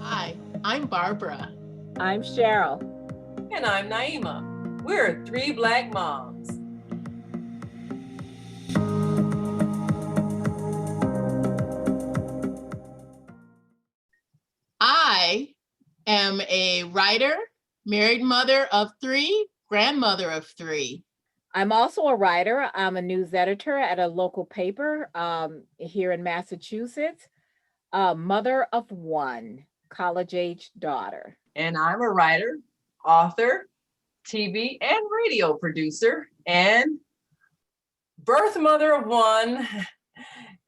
Hi, I'm Barbara. I'm Cheryl. And I'm Naima. We're three Black moms. I am a writer, married mother of three, grandmother of three. I'm also a writer. I'm a news editor at a local paper here in Massachusetts. Mother of one, college-age daughter. And I'm a writer, author, TV and radio producer, and birth mother of one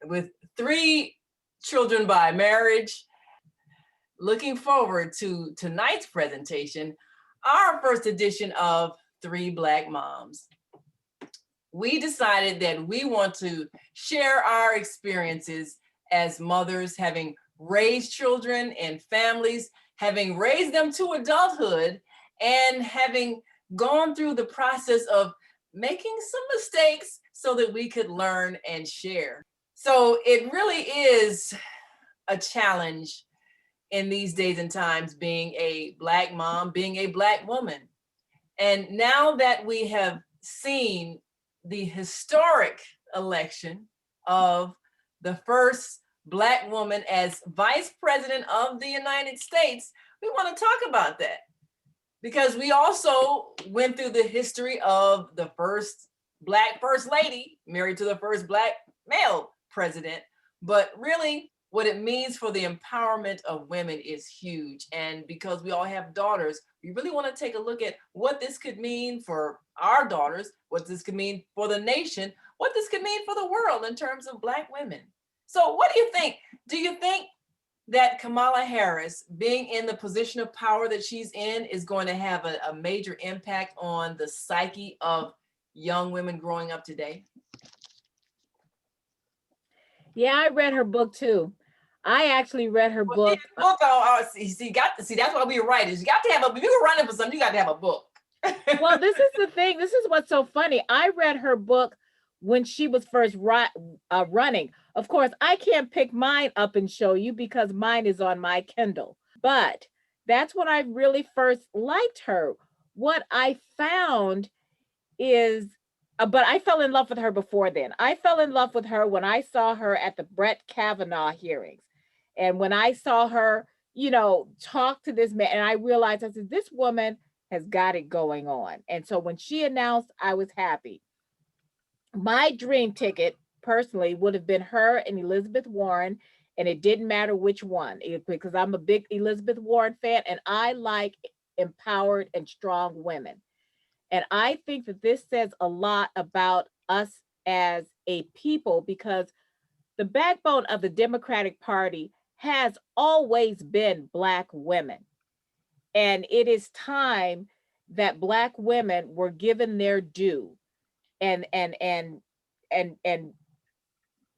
with three children by marriage. Looking forward to tonight's presentation, our first edition of Three Black Moms. We decided that we want to share our experiences as mothers, having raised children and families, having raised them to adulthood, and having gone through the process of making some mistakes so that we could learn and share. So it really is a challenge in these days and times being a Black mom, being a Black woman. And now that we have seen the historic election of the first Black woman as Vice President of the United States, we want to talk about that. Because we also went through the history of the first Black First Lady married to the first Black male president. But really, what it means for the empowerment of women is huge. And because we all have daughters, we really want to take a look at what this could mean for our daughters, what this could mean for the nation, what this could mean for the world in terms of Black women. So what do you think? Do you think that Kamala Harris, being in the position of power that she's in, is going to have a major impact on the psyche of young women growing up today? Yeah, I read her book too. I actually read her book. See, that's why we're writers. You got to have a, if you're running for something, you got to have a book. Well, this is the thing. This is what's so funny. I read her book when she was first running. Of course, I can't pick mine up and show you because mine is on my Kindle. But that's when I really first liked her. What I found is, but I fell in love with her before then. I fell in love with her when I saw her at the Brett Kavanaugh hearings. And when I saw her, talk to this man, and I realized, I said, this woman has got it going on. And so when she announced, I was happy. My dream ticket personally would have been her and Elizabeth Warren, and it didn't matter which one, because I'm a big Elizabeth Warren fan and I like empowered and strong women. And I think that this says a lot about us as a people, because the backbone of the Democratic Party has always been Black women. And it is time that Black women were given their due and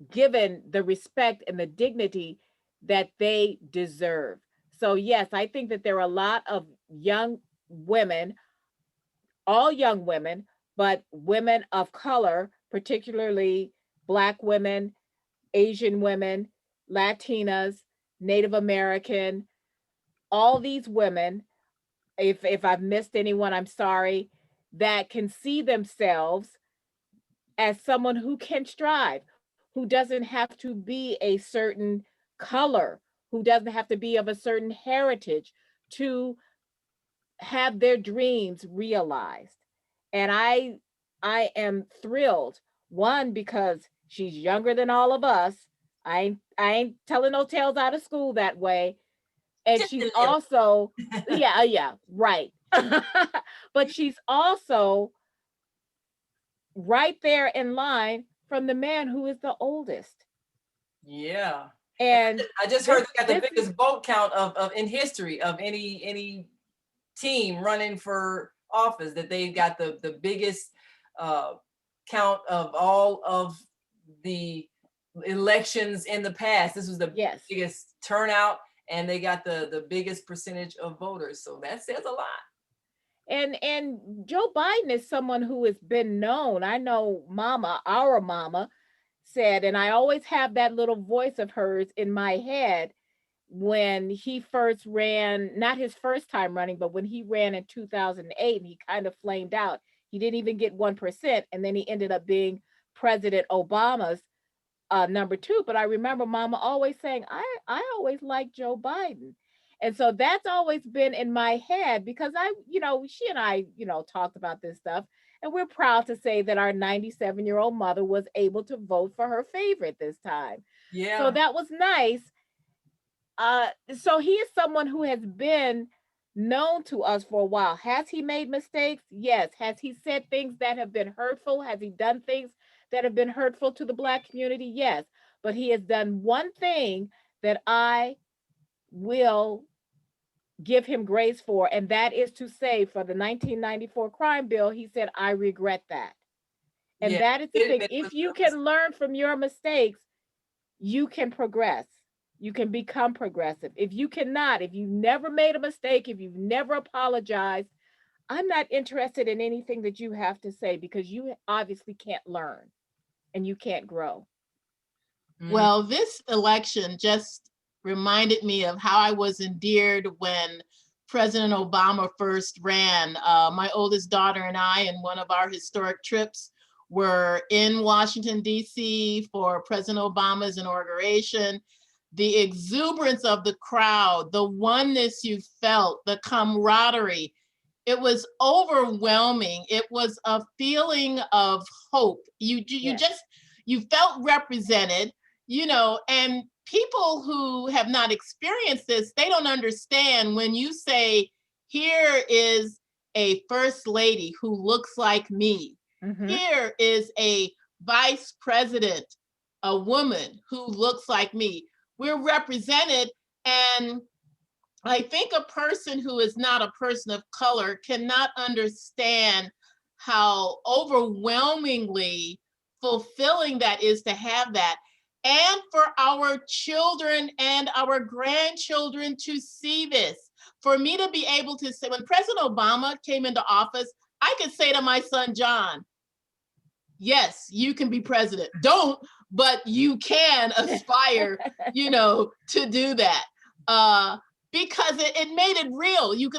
given the respect and the dignity that they deserve. So yes, I think that there are a lot of young women, all young women, but women of color, particularly Black women, Asian women, Latinas, Native American, all these women, if I've missed anyone, I'm sorry, that can see themselves as someone who can strive, who doesn't have to be a certain color, who doesn't have to be of a certain heritage to have their dreams realized. And I am thrilled, one, because she's younger than all of us. I ain't telling no tales out of school that way. And she's also, yeah, right. But she's also right there in line from the man who is the oldest. Yeah. And I just heard they got the biggest vote count of in history of any team running for office, that they've got the biggest count of all of the elections in the past. This was the biggest turnout, and they got the biggest percentage of voters. So that says a lot. And Joe Biden is someone who has been known. I know our mama said, and I always have that little voice of hers in my head when he first ran, not his first time running, but when he ran in 2008 and he kind of flamed out. He didn't even get 1%. And then he ended up being President Obama's number two. But I remember Mama always saying, I always liked Joe Biden. And so that's always been in my head because she and I, talked about this stuff. And we're proud to say that our 97-year-old mother was able to vote for her favorite this time. Yeah. So that was nice. So he is someone who has been known to us for a while. Has he made mistakes? Yes. Has he said things that have been hurtful? Has he done things that have been hurtful to the Black community? Yes. But he has done one thing that I will give him grace for, and that is to say, for the 1994 crime bill, he said, I regret that. And that is the thing. If you can learn from your mistakes, you can progress. You can become progressive. If you cannot, if you've never made a mistake, if you've never apologized, I'm not interested in anything that you have to say because you obviously can't learn and you can't grow. Well, this election just reminded me of how I was endeared when President Obama first ran. My oldest daughter and I, in one of our historic trips, were in Washington, D.C. for President Obama's inauguration. The exuberance of the crowd, the oneness you felt, the camaraderie, it was overwhelming. It was a feeling of hope. You felt represented, and people who have not experienced this, they don't understand when you say, here is a first lady who looks like me. Mm-hmm. Here is a vice president, a woman who looks like me. We're represented. And I think a person who is not a person of color cannot understand how overwhelmingly fulfilling that is to have that. And for our children and our grandchildren to see this. For me to be able to say, when President Obama came into office, I could say to my son, John, yes, you can be president. Don't, but you can aspire, to do that. Because it made it real. You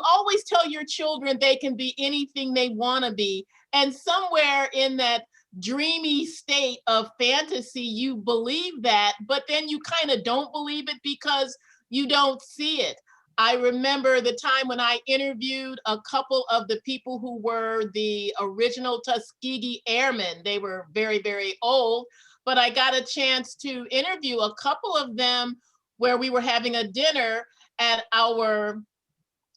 always tell your children they can be anything they want to be. And somewhere in that dreamy state of fantasy, you believe that, but then you kind of don't believe it because you don't see it. I remember the time when I interviewed a couple of the people who were the original Tuskegee Airmen. They were very, very old, but I got a chance to interview a couple of them where we were having a dinner at our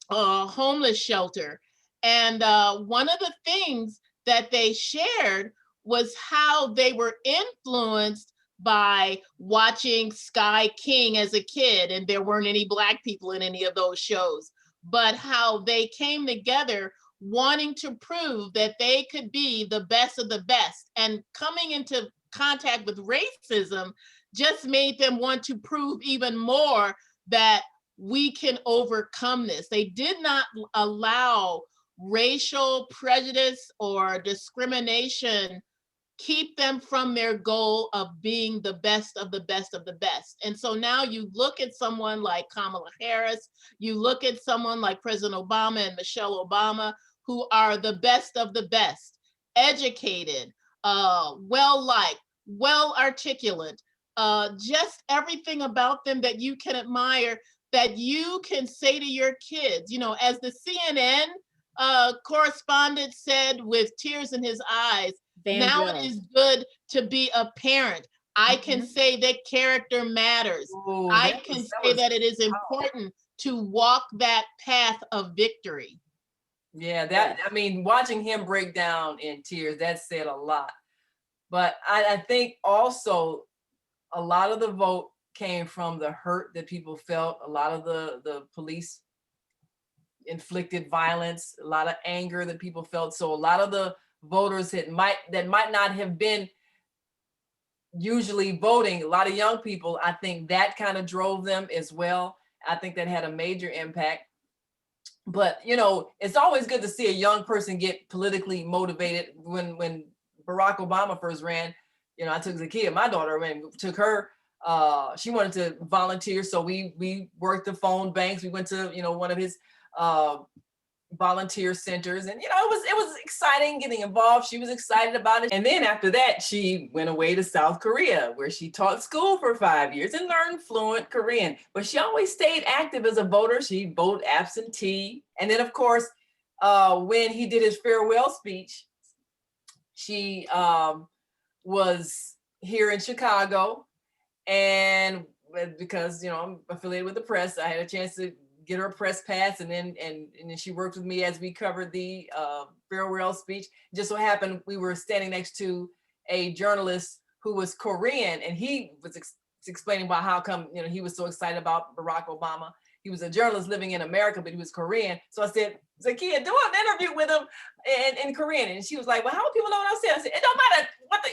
homeless shelter. And one of the things that they shared was how they were influenced by watching Sky King as a kid, and there weren't any Black people in any of those shows, but how they came together wanting to prove that they could be the best of the best, and coming into contact with racism just made them want to prove even more that we can overcome this. They did not allow racial prejudice or discrimination keep them from their goal of being the best of the best of the best. And so now you look at someone like Kamala Harris, you look at someone like President Obama and Michelle Obama, who are the best of the best, educated, well-liked, well-articulate, just everything about them that you can admire, that you can say to your kids, as the CNN correspondent said with tears in his eyes, now it is good to be a parent. I can say that character matters. I can say that it is important to walk that path of victory. Yeah, watching him break down in tears, that said a lot. But I think also a lot of the vote came from the hurt that people felt, a lot of the police inflicted violence, a lot of anger that people felt. So a lot of the voters that might not have been usually voting, a lot of young people, I think that kind of drove them as well. I think that had a major impact. But you know, it's always good to see a young person get politically motivated. When Barack Obama first ran, you know, I took Zakiya, my daughter, and took her. She wanted to volunteer, so we worked the phone banks. We went to, you know, one of his volunteer centers, and you know, it was exciting getting involved. She was excited about it. And then after that, she went away to South Korea, where she taught school for 5 years and learned fluent Korean. But she always stayed active as a voter. She voted absentee. And then of course, when he did his farewell speech, she was here in Chicago, and because, you know, I'm affiliated with the press, I had a chance to get her a press pass, and then she worked with me as we covered the farewell speech. Just so happened we were standing next to a journalist who was Korean, and he was explaining about how come, you know, he was so excited about Barack Obama. He was a journalist living in America, but he was Korean. So I said, Zakiya, do an interview with him in Korean. And she was like, well, how do people know what I said? I said, it don't matter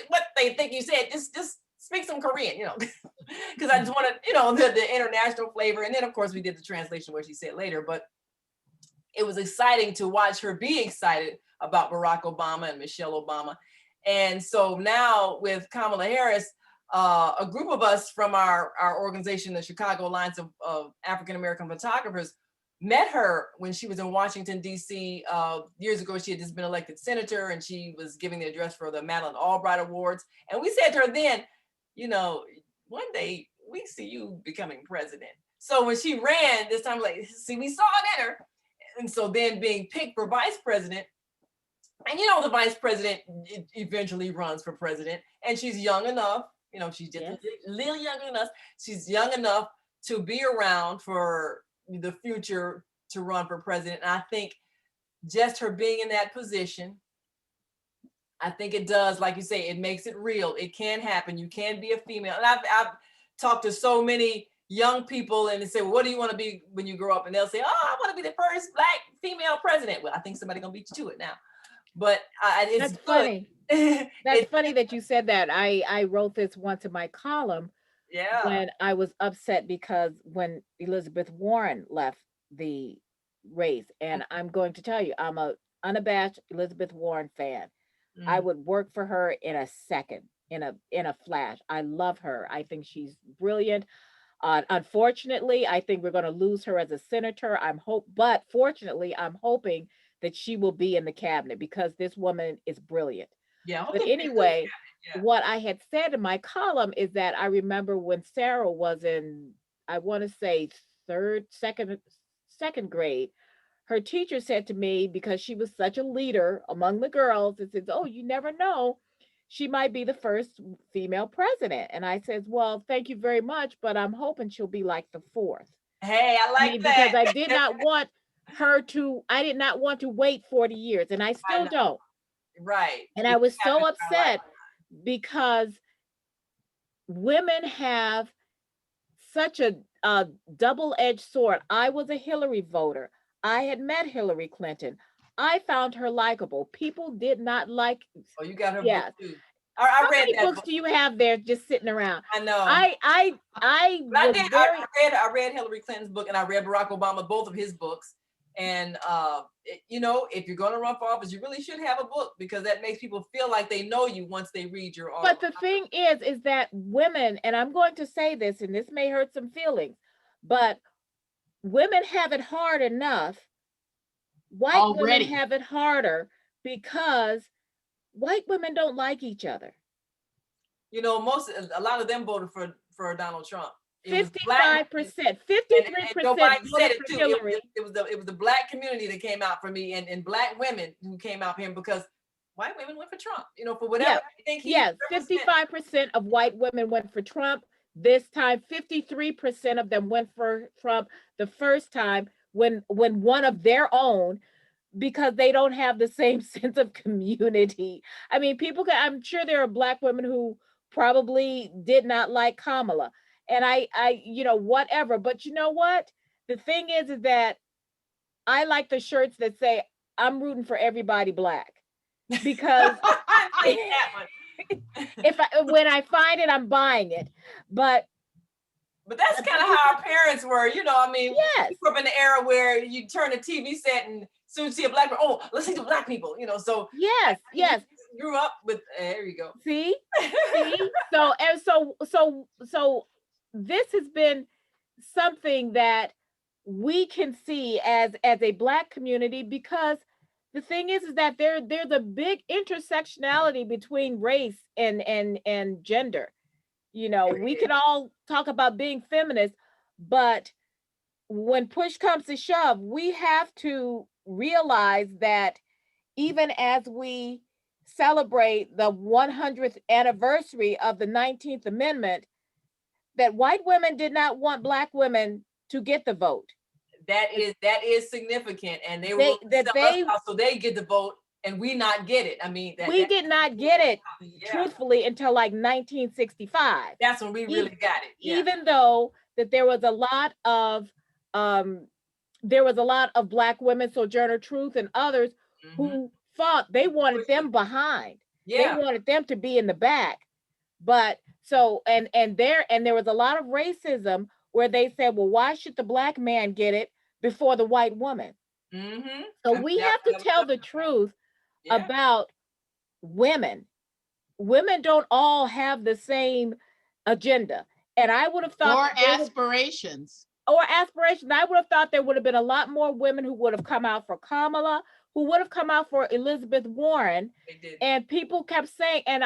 what they think you said, just speak some Korean, you know, because I just wanted, you know, the international flavor. And then of course we did the translation where she said later, but it was exciting to watch her be excited about Barack Obama and Michelle Obama. And so now with Kamala Harris, a group of us from our organization, the Chicago Alliance of African-American Photographers, met her when she was in Washington, D.C. Years ago. She had just been elected senator, and she was giving the address for the Madeleine Albright Awards. And we said to her then, you know, one day we see you becoming president. So when she ran this time, like, see, we saw it in her. And so then being picked for vice president, and you know, the vice president eventually runs for president, and she's young enough, you know, she's just a little younger than us. She's young enough to be around for the future to run for president. And I think just her being in that position, I think it does, like you say, it makes it real. It can happen. You can be a female. And I've talked to so many young people, and they say, well, what do you want to be when you grow up? And they'll say, oh, I want to be the first Black female president. Well, I think somebody's going to beat you to it now. But it's That's funny. That's funny that you said that. I wrote this once in my column. Yeah. When I was upset because when Elizabeth Warren left the race, and I'm going to tell you, I'm a unabashed Elizabeth Warren fan. I would work for her in a second, in a flash. I love her. I think she's brilliant. Unfortunately, I think we're going to lose her as a senator. But fortunately, I'm hoping that she will be in the cabinet because this woman is brilliant. Yeah. But anyway, what I had said in my column is that I remember when Sarah was in, I want to say second grade, her teacher said to me, because she was such a leader among the girls, it says, oh, you never know, she might be the first female president. And I said, well, thank you very much, but I'm hoping she'll be like the fourth. Hey, I like that. Because I did not want I did not want to wait 40 years, and I still don't. Right. And I was so upset because women have such a double-edged sword. I was a Hillary voter. I had met Hillary Clinton. I found her likable. People did not like. Oh, you got her book too. I How read many that books do you have there just sitting around? I know. I read Hillary Clinton's book, and I read Barack Obama, both of his books. And you know, if you're going to run for office, you really should have a book, because that makes people feel like they know you once they read your article. But the thing is that women, and I'm going to say this, and this may hurt some feelings, but women have it hard enough. White women have it harder because white women don't like each other. You know, a lot of them voted for Donald Trump. 55%, 53% voted for Hillary. It was the Black community that came out for me, and Black women who came out for him, because white women went for Trump. You know, for whatever. Yes, 55% of white women went for Trump. This time, 53% of them went for Trump the first time when one of their own, because they don't have the same sense of community. I mean, I'm sure there are Black women who probably did not like Kamala. And I, you know, whatever. But you know what? The thing is that I like the shirts that say, I'm rooting for everybody Black. Because I like that one. when I find it, I'm buying it. But But that's kind of how our parents were, you know. I mean, Yes. we grew up in the era where you turn the TV set and soon see a black person. Oh, let's see the black people, you know. So yes, yes. Grew up with. There you go. See, see. So this has been something that we can see as a Black community, because the thing is that there's a big intersectionality between race and gender. You know, we could all talk about being feminist, but when push comes to shove, we have to realize that even as we celebrate the 100th anniversary of the 19th Amendment, that white women did not want Black women to get the vote. That is significant, and they were so they get the vote and we not get it. I mean, we did not get it truthfully until like 1965. That's when we really got it. Yeah. Even though that there was a lot of Black women, Sojourner Truth and others, who fought. They wanted them behind. Yeah. They wanted them to be in the back. But so and there was a lot of racism where they said, well, why should the Black man get it before the white woman? So we have to tell the truth about women. Women don't all have the same agenda. And I would have thought aspirations. I would have thought there would have been a lot more women who would have come out for Kamala, who would have come out for Elizabeth Warren. And people kept saying, and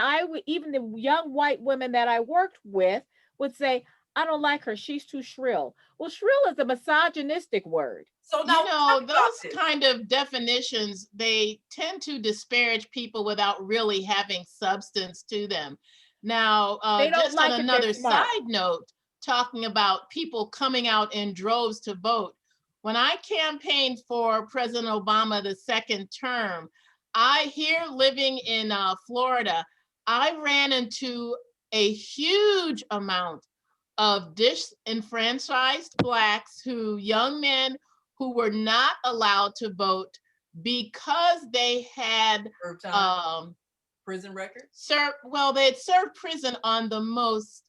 even the young white women that I worked with would say, I don't like her, she's too shrill. Well, shrill is a misogynistic word. So now, those kind of definitions, they tend to disparage people without really having substance to them. Now, just on another side note, talking about people coming out in droves to vote. When I campaigned for President Obama the second term, living in Florida, I ran into a huge amount of disenfranchised Blacks, young men who were not allowed to vote because they had prison records. They had served prison on the most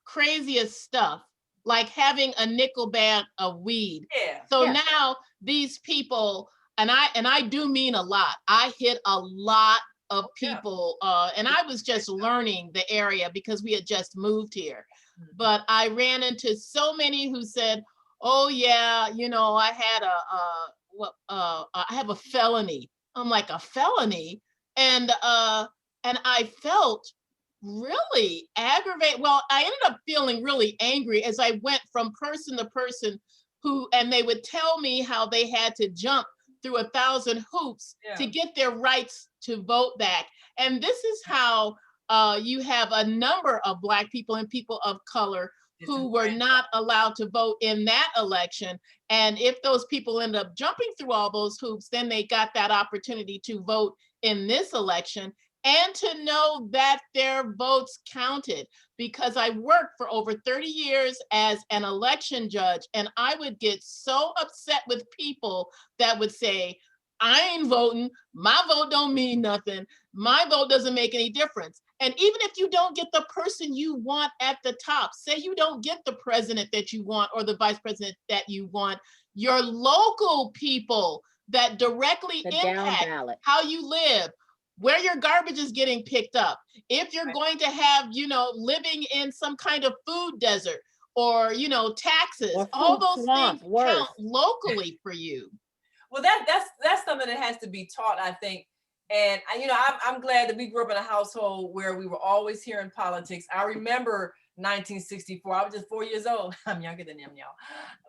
craziest stuff, like having a nickel bag of weed. Now these people, and I do mean a lot. I hit a lot of people, and I was just learning the area because we had just moved here. But I ran into so many who said, "Oh yeah, I had I have a felony." I'm like, "A felony?" And I felt really aggravated. Well, I ended up feeling really angry as I went from person to person and they would tell me how they had to jump through 1,000 hoops to get their rights to vote back. And this is how you have a number of Black people and people of color who were not allowed to vote in that election. And if those people end up jumping through all those hoops, then they got that opportunity to vote in this election and to know that their votes counted. Because I worked for over 30 years as an election judge, and I would get so upset with people that would say, I ain't voting, my vote don't mean nothing, my vote doesn't make any difference. And even if you don't get the person you want at the top, say you don't get the president that you want or the vice president that you want, your local people that directly impact how you live, where your garbage is getting picked up, if you're going to have, living in some kind of food desert or, taxes, all those things count locally for you. Well, that's something that has to be taught, I think. And I'm glad that we grew up in a household where we were always hearing politics. I remember 1964. I was just 4 years old. I'm younger than them, y'all.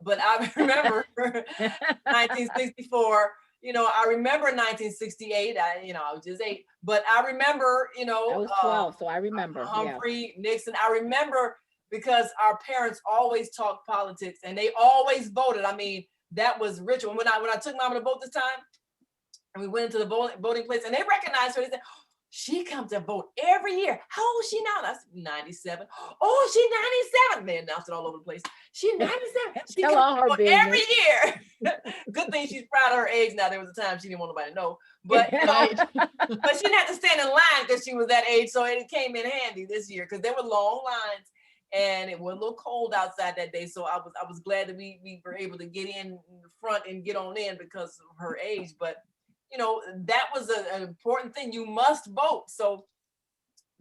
But I remember 1964. I remember 1968. I was just 8. But I remember, I was 12, so I remember. Humphrey, Nixon. I remember because our parents always talked politics and they always voted. I mean, that was ritual. When I took Mama to vote this time, and we went into the voting place, and they recognized her. They said, "She comes to vote every year. How old is she now?" That's 97. Oh, she's 97. They announced it all over the place. She's 97. She comes to vote every year. Good thing she's proud of her age now. There was a time she didn't want nobody to know, but but she didn't have to stand in line because she was that age, so it came in handy this year because there were long lines. and it was a little cold outside that day. So I was glad that we were able to get in the front and get on in because of her age. But you know, that was an important thing. You must vote. So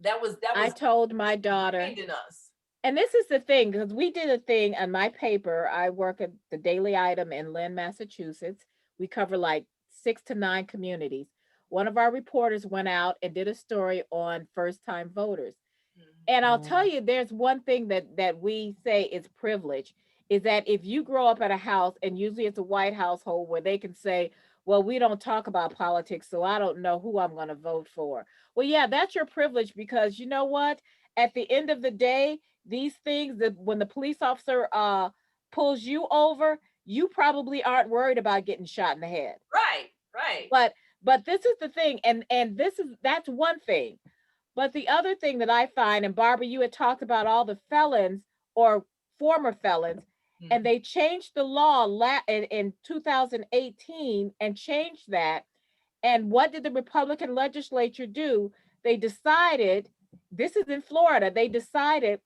that was I told my daughter, in us. and this is the thing, because we did a thing on my paper. I work at the Daily Item in Lynn, Massachusetts. We cover like 6 to 9 communities. One of our reporters went out and did a story on first-time voters. And I'll tell you, there's one thing that we say is privilege, is that if you grow up at a house, and usually it's a white household where they can say, well, we don't talk about politics, so I don't know who I'm going to vote for. Well, yeah, that's your privilege, because you know what? At the end of the day, these things, that when the police officer pulls you over, you probably aren't worried about getting shot in the head. Right, right. But this is the thing, and that's one thing. But the other thing that I find, and Barbara, you had talked about all the felons or former felons, and they changed the law in 2018 and changed that. And what did the Republican legislature do? They decided, this is in Florida, they decided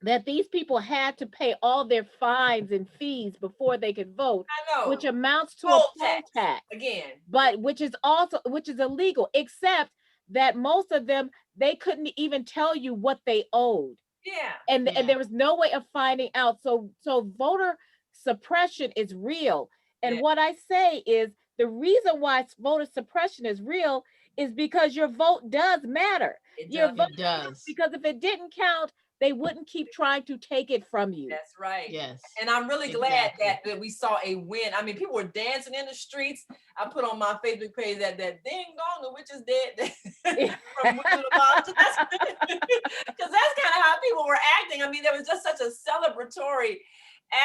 that these people had to pay all their fines and fees before they could vote, which amounts to a poll tax again, but which is illegal, except that most of them, they couldn't even tell you what they owed. Yeah. And there was no way of finding out. So voter suppression is real. And what I say is, the reason why voter suppression is real is because your vote does matter. Your vote does. Because if it didn't count, they wouldn't keep trying to take it from you. That's right. Yes. And I'm really glad that we saw a win. I mean, people were dancing in the streets. I put on my Facebook page that ding dong, the witch is dead. From Wizard of Oz. Because that's kind of how people were acting. I mean, there was just such a celebratory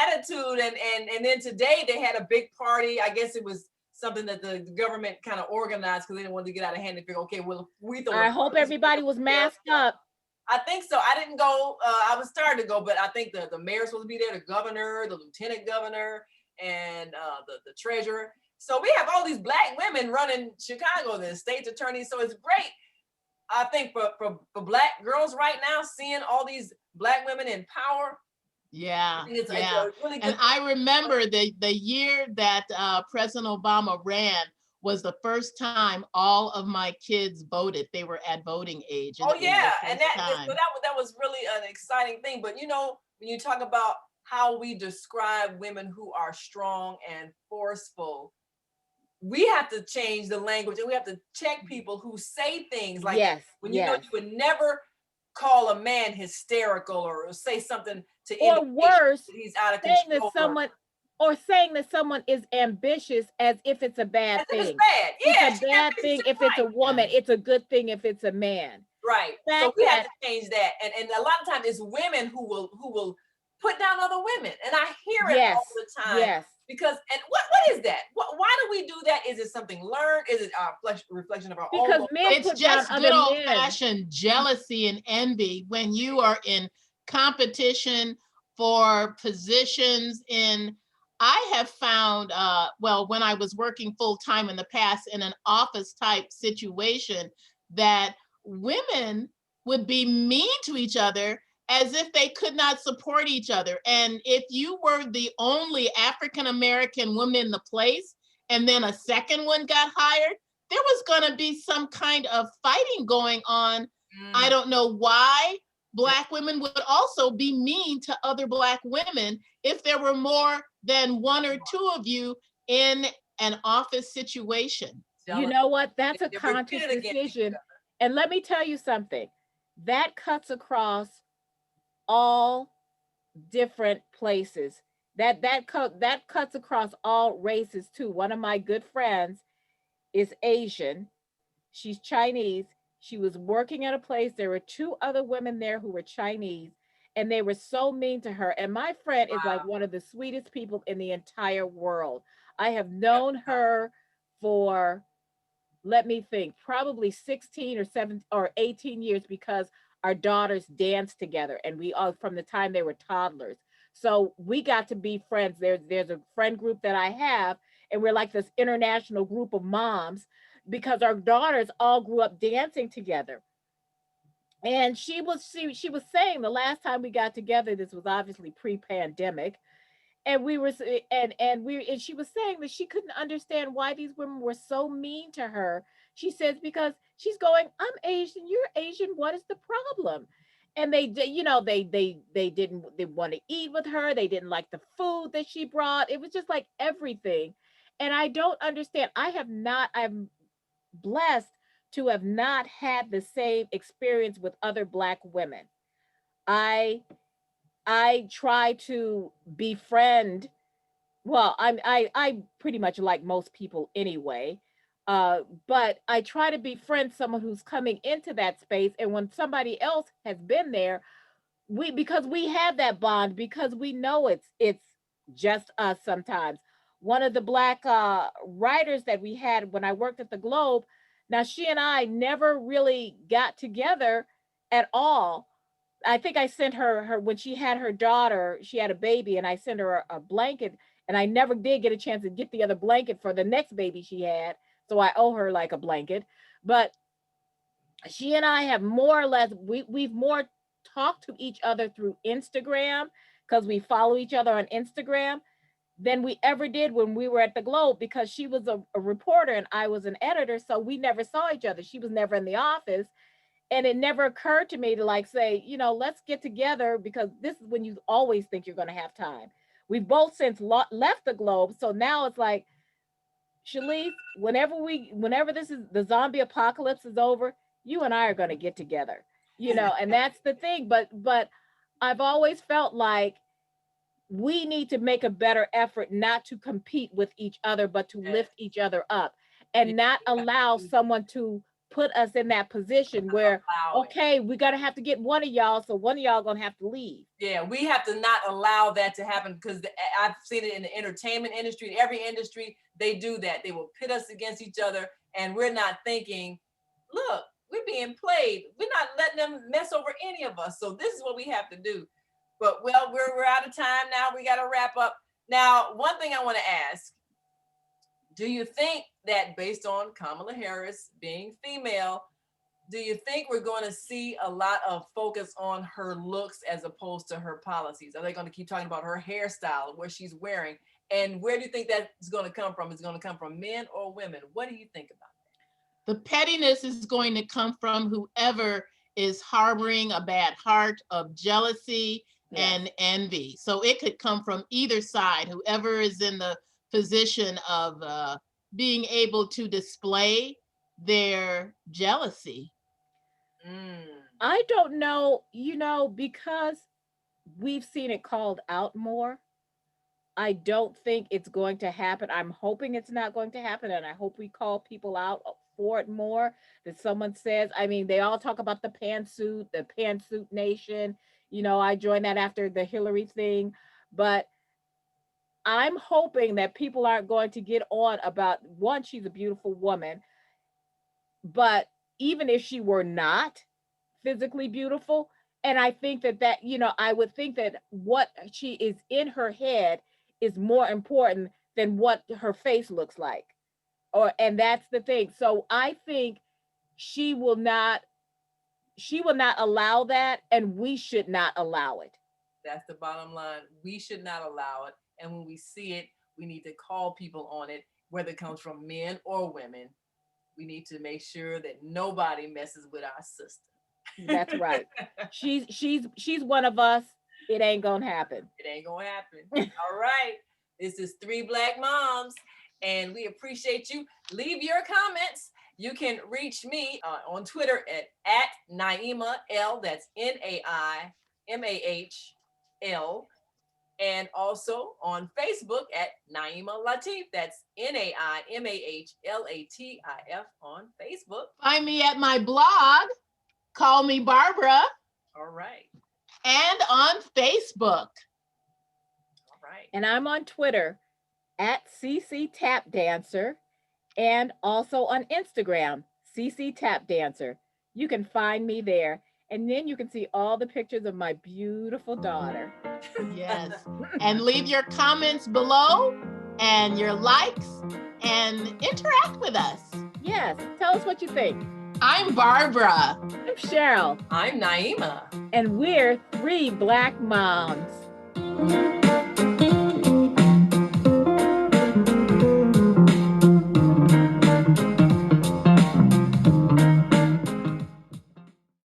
attitude. And then today they had a big party. I guess it was something that the government kind of organized because they didn't want to get out of hand and figure, okay, well, I hope everybody was masked up. I think so. I didn't go. I was starting to go, but I think the mayor's supposed to be there, the governor, the lieutenant governor, and the treasurer. So we have all these Black women running Chicago, the state's attorney. So it's great. I think for Black girls right now, seeing all these Black women in power. Yeah, it's yeah. Really good and I remember the year that President Obama ran was the first time all of my kids voted. They were at voting age. And and that was really an exciting thing. But you know, when you talk about how we describe women who are strong and forceful, we have to change the language, and we have to check people who say things like, when you know, you would never call a man hysterical or say something to or worse, he's out of saying control, saying that someone is ambitious as if it's a bad thing. It's bad. It's a bad thing if it's a woman. It's a good thing if it's a man. Right. So we have to change that. And a lot of times it's women who will put down other women. And I hear it all the time. Yes. Because, and what is that? Why do we do that? Is it something learned? Is it our reflection of our own? Because men it's just good old-fashioned jealousy and envy when you are in competition for positions in. I have found, when I was working full-time in the past in an office type situation, that women would be mean to each other as if they could not support each other. And if you were the only African-American woman in the place, and then a second one got hired, there was gonna be some kind of fighting going on. I don't know why Black women would also be mean to other Black women if there were more than one or two of you in an office situation. You know what? That's a conscious decision. And let me tell you something. That cuts across all different places. That cuts across all races too. One of my good friends is Asian. She's Chinese. She was working at a place. There were 2 other women there who were Chinese, and they were so mean to her. And my friend is like one of the sweetest people in the entire world. I have known her for, let me think, probably 16 or 17 or 18 years, because our daughters danced together, and we all, from the time they were toddlers. So we got to be friends. There's a friend group that I have, and we're like this international group of moms, because our daughters all grew up dancing together. And she was saying the last time we got together, this was obviously pre-pandemic, and we were and she was saying that she couldn't understand why these women were so mean to her. She says because she's going, I'm Asian, you're Asian, what is the problem? And they want to eat with her, they didn't like the food that she brought, it was just like everything. And I don't understand. I'm blessed to have not had the same experience with other Black women. I i try to befriend, well, I pretty much like most people anyway. But I try to befriend someone who's coming into that space, and when somebody else has been there, because we have that bond, because we know it's just us sometimes. One of the Black writers that we had when I worked at the Globe, now she and I never really got together at all. I think I sent her when she had her daughter, she had a baby, and I sent her a blanket, and I never did get a chance to get the other blanket for the next baby she had. So I owe her like a blanket. But she and I have more or less, we've more talked to each other through Instagram, because we follow each other on Instagram, than we ever did when we were at the Globe, because she was a reporter and I was an editor. So we never saw each other. She was never in the office. And it never occurred to me to like say, let's get together, because this is when you always think you're going to have time. We've both since left the Globe. So now it's like, Shalice, whenever this is the zombie apocalypse is over, you and I are going to get together, and that's the thing. But I've always felt like we need to make a better effort not to compete with each other, but to lift each other up, and not allow someone to put us in that position where, okay, we got to have to get one of y'all, so one of y'all gonna have to leave. Yeah, we have to not allow that to happen, because I've seen it in the entertainment industry, every industry, they do that. They will pit us against each other, and we're not thinking, look, we're being played. We're not letting them mess over any of us. So this is what we have to do. But well, we're out of time now. We got to wrap up. Now, one thing I want to ask, do you think that based on Kamala Harris being female, do you think we're going to see a lot of focus on her looks as opposed to her policies? Are they going to keep talking about her hairstyle, what she's wearing? And where do you think that's going to come from? Is it going to come from men or women? What do you think about that? The pettiness is going to come from whoever is harboring a bad heart of jealousy and envy. So it could come from either side, whoever is in the position of being able to display their jealousy. I don't know, because we've seen it called out more. I don't think it's going to happen. I'm hoping it's not going to happen, and I hope we call people out for it more. That someone says, I mean, they all talk about the pantsuit nation. I joined that after the Hillary thing, but I'm hoping that people aren't going to get on about, one, she's a beautiful woman, but even if she were not physically beautiful, and I think that I would think that what she is in her head is more important than what her face looks like. And that's the thing. So I think she will not allow that, and we should not allow it. That's the bottom line. We should not allow it. And when we see it, we need to call people on it, whether it comes from men or women. We need to make sure that nobody messes with our sister. That's right. She's one of us. It ain't gonna happen. It ain't gonna happen. All right. This is 3 Black Moms, and we appreciate you. Leave your comments. You can reach me on Twitter at Naima L. That's NAIMAHL. And also on Facebook at Naima Latif. That's NAIMAHLATIF on Facebook. Find me at my blog, Call Me Barbara. All right. And on Facebook. All right. And I'm on Twitter at CC Tap Dancer, and also on Instagram, CC Tap Dancer. You can find me there. And then you can see all the pictures of my beautiful daughter. Yes. And leave your comments below and your likes and interact with us. Yes. Tell us what you think. I'm Barbara. I'm Cheryl. I'm Naima. And we're 3 Black moms.